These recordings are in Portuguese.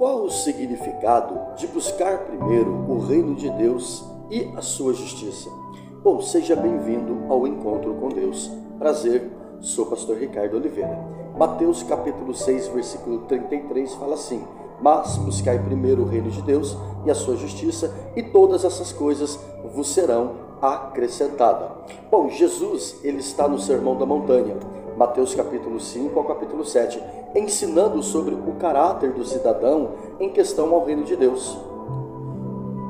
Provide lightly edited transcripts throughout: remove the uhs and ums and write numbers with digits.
Qual o significado de buscar primeiro o reino de Deus e a sua justiça? Bom, seja bem-vindo ao Encontro com Deus. Prazer, sou o pastor Ricardo Oliveira. Mateus capítulo 6, versículo 33 fala assim: mas buscai primeiro o reino de Deus e a sua justiça, e todas essas coisas vos serão acrescentadas. Bom, Jesus, ele está no Sermão da Montanha, Mateus capítulo 5 ao capítulo 7, ensinando sobre o caráter do cidadão em questão ao reino de Deus.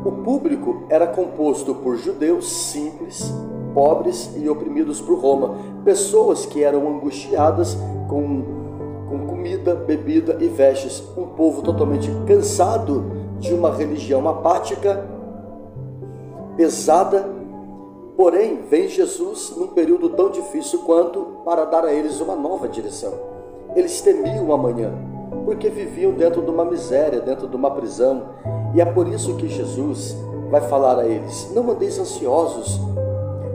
O público era composto por judeus simples, pobres e oprimidos por Roma, pessoas que eram angustiadas com comida, bebida e vestes, um povo totalmente cansado de uma religião apática, pesada. Porém, vem Jesus num período tão difícil quanto para dar a eles uma nova direção. Eles temiam amanhã, porque viviam dentro de uma miséria, dentro de uma prisão. E é por isso que Jesus vai falar a eles: não andeis ansiosos,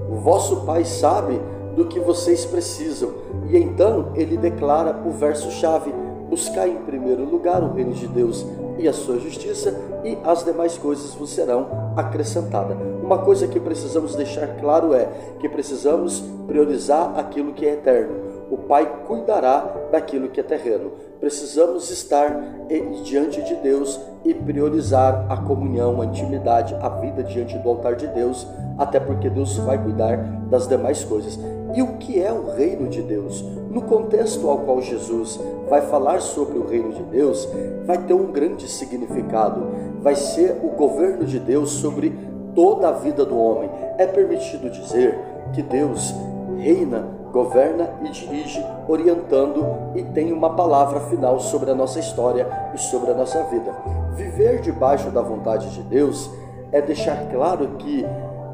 o vosso Pai sabe do que vocês precisam. E então ele declara o verso-chave: buscai em primeiro lugar o reino de Deus e a sua justiça, e as demais coisas vos serão acrescentadas. Uma coisa que precisamos deixar claro é que precisamos priorizar aquilo que é eterno. O Pai cuidará daquilo que é terreno. Precisamos estar diante de Deus e priorizar a comunhão, a intimidade, a vida diante do altar de Deus, até porque Deus vai cuidar das demais coisas. E o que é o reino de Deus? No contexto ao qual Jesus vai falar sobre o reino de Deus, vai ter um grande significado. Vai ser o governo de Deus sobre toda a vida do homem. É permitido dizer que Deus reina, governa e dirige, orientando, e tem uma palavra final sobre a nossa história e sobre a nossa vida. Viver debaixo da vontade de Deus é deixar claro que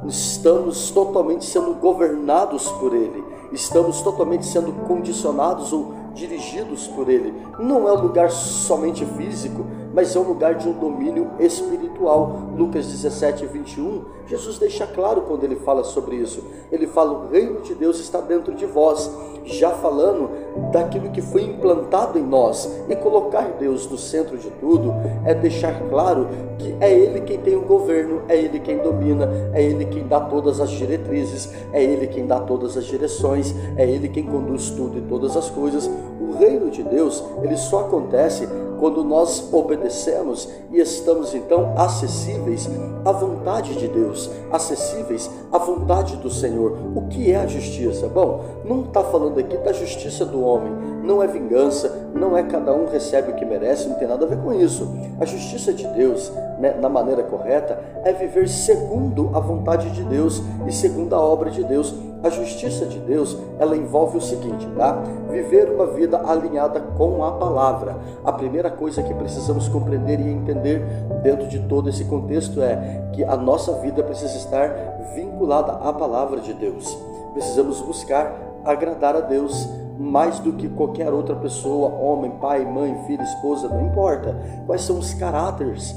estamos totalmente sendo governados por Ele, estamos totalmente sendo condicionados ou dirigidos por Ele. Não é um lugar somente físico, mas é um lugar de um domínio espiritual. Lucas 17, 21, Jesus deixa claro quando ele fala sobre isso. Ele fala: o reino de Deus está dentro de vós, já falando daquilo que foi implantado em nós. E colocar Deus no centro de tudo é deixar claro que é Ele quem tem o governo, é Ele quem domina, é Ele quem dá todas as diretrizes, é Ele quem dá todas as direções, é Ele quem conduz tudo e todas as coisas. O reino de Deus, ele só acontece quando nós obedecemos e estamos então acessíveis à vontade de Deus, acessíveis à vontade do Senhor. O que é a justiça? Bom, não está falando aqui da justiça do homem, não é vingança, não é cada um recebe o que merece, não tem nada a ver com isso. A justiça de Deus, na maneira correta, é viver segundo a vontade de Deus e segundo a obra de Deus. A justiça de Deus, ela envolve o seguinte, tá? Viver uma vida alinhada com a palavra. A primeira coisa que precisamos compreender e entender dentro de todo esse contexto é que a nossa vida precisa estar vinculada à palavra de Deus. Precisamos buscar agradar a Deus mais do que qualquer outra pessoa, homem, pai, mãe, filho, esposa, não importa. Quais são os caráteres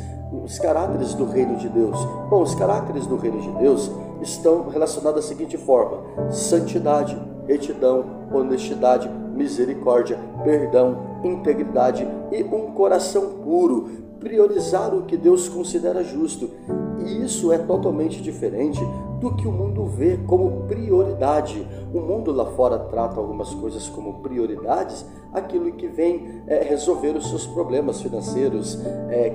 do reino de Deus? Bom, os caráteres do reino de Deus estão relacionados da seguinte forma: santidade, retidão, honestidade, misericórdia, perdão, integridade e um coração puro. Priorizar o que Deus considera justo. E isso é totalmente diferente do que o mundo vê como prioridade. O mundo lá fora trata algumas coisas como prioridades, aquilo que vem resolver os seus problemas financeiros,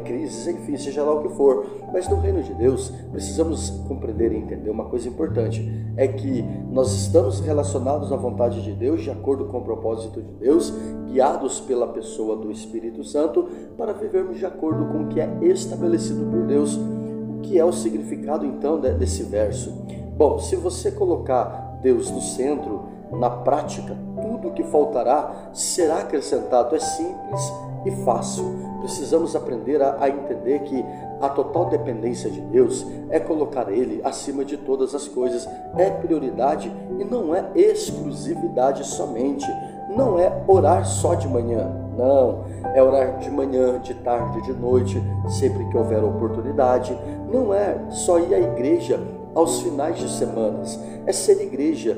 crises, enfim, seja lá o que for. Mas no reino de Deus, precisamos compreender e entender uma coisa importante: é que nós estamos relacionados à vontade de Deus, de acordo com o propósito de Deus, guiados pela pessoa do Espírito Santo, para vivermos de acordo com o que é estabelecido por Deus. O que é o significado então desse verso? Bom, se você colocar Deus no centro, na prática, tudo que faltará será acrescentado. É simples e fácil. Precisamos aprender a entender que a total dependência de Deus é colocar Ele acima de todas as coisas. É prioridade e não é exclusividade somente. Não é orar só de manhã, não. É orar de manhã, de tarde, de noite, sempre que houver oportunidade. Não é só ir à igreja aos finais de semanas. É ser igreja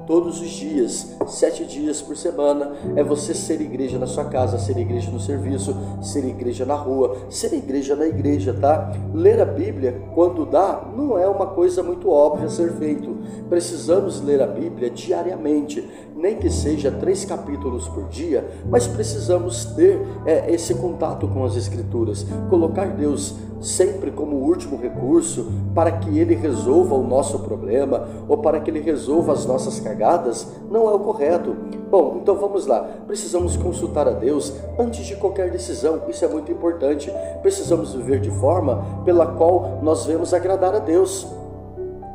todos os dias, 7 dias por semana, é você ser igreja na sua casa, ser igreja no serviço, ser igreja na rua, ser igreja na igreja, tá? Ler a Bíblia, quando dá, não é uma coisa muito óbvia a ser feito. Precisamos ler a Bíblia diariamente, nem que seja 3 capítulos por dia, mas precisamos ter esse contato com as Escrituras, colocar Deus sempre como último recurso para que Ele resolva o nosso problema ou para que Ele resolva as nossas cagadas, não é o correto. Bom, então vamos lá, precisamos consultar a Deus antes de qualquer decisão, isso é muito importante. Precisamos viver de forma pela qual nós vamos agradar a Deus.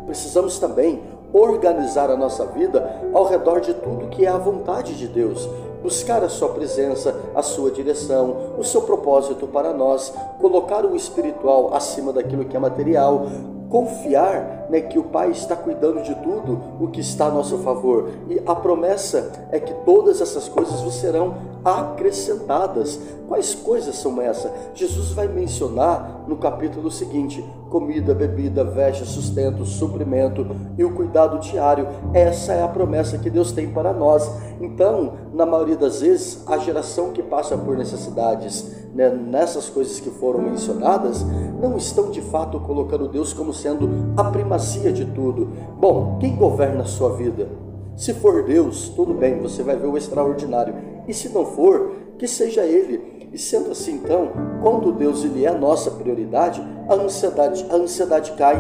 Precisamos também organizar a nossa vida ao redor de tudo que é a vontade de Deus, buscar a sua presença, a sua direção, o seu propósito para nós, colocar o espiritual acima daquilo que é material, confiar, que o Pai está cuidando de tudo o que está a nosso favor, e a promessa é que todas essas coisas vos serão acrescentadas. Quais coisas são essas? Jesus vai mencionar no capítulo seguinte: comida, bebida, veste, sustento, suprimento e o cuidado diário. Essa é a promessa que Deus tem para nós. Então, na maioria das vezes, a geração que passa por necessidades, nessas coisas que foram mencionadas, não estão de fato colocando Deus como sendo a primazia de tudo. Bom, quem governa a sua vida? Se for Deus, tudo bem, você vai ver o extraordinário. E se não for, que seja Ele. E sendo assim, então, quando Deus ele é a nossa prioridade, a ansiedade cai.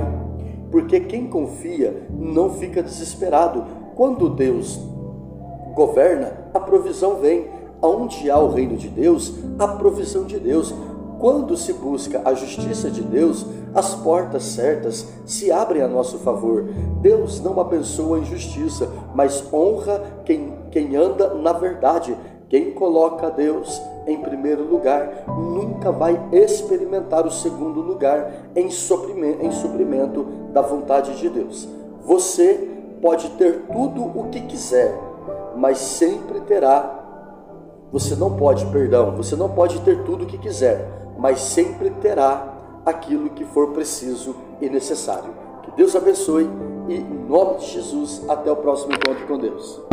Porque quem confia não fica desesperado. Quando Deus governa, a provisão vem. Onde há o reino de Deus, a provisão de Deus. Quando se busca a justiça de Deus, as portas certas se abrem a nosso favor. Deus não abençoa a injustiça, mas honra quem anda na verdade. Quem coloca Deus em primeiro lugar nunca vai experimentar o segundo lugar em suprimento da vontade de Deus. Você pode ter tudo o que quiser, mas sempre terá. Você não pode ter tudo o que quiser, mas sempre terá aquilo que for preciso e necessário. Que Deus abençoe e, em nome de Jesus, até o próximo encontro com Deus.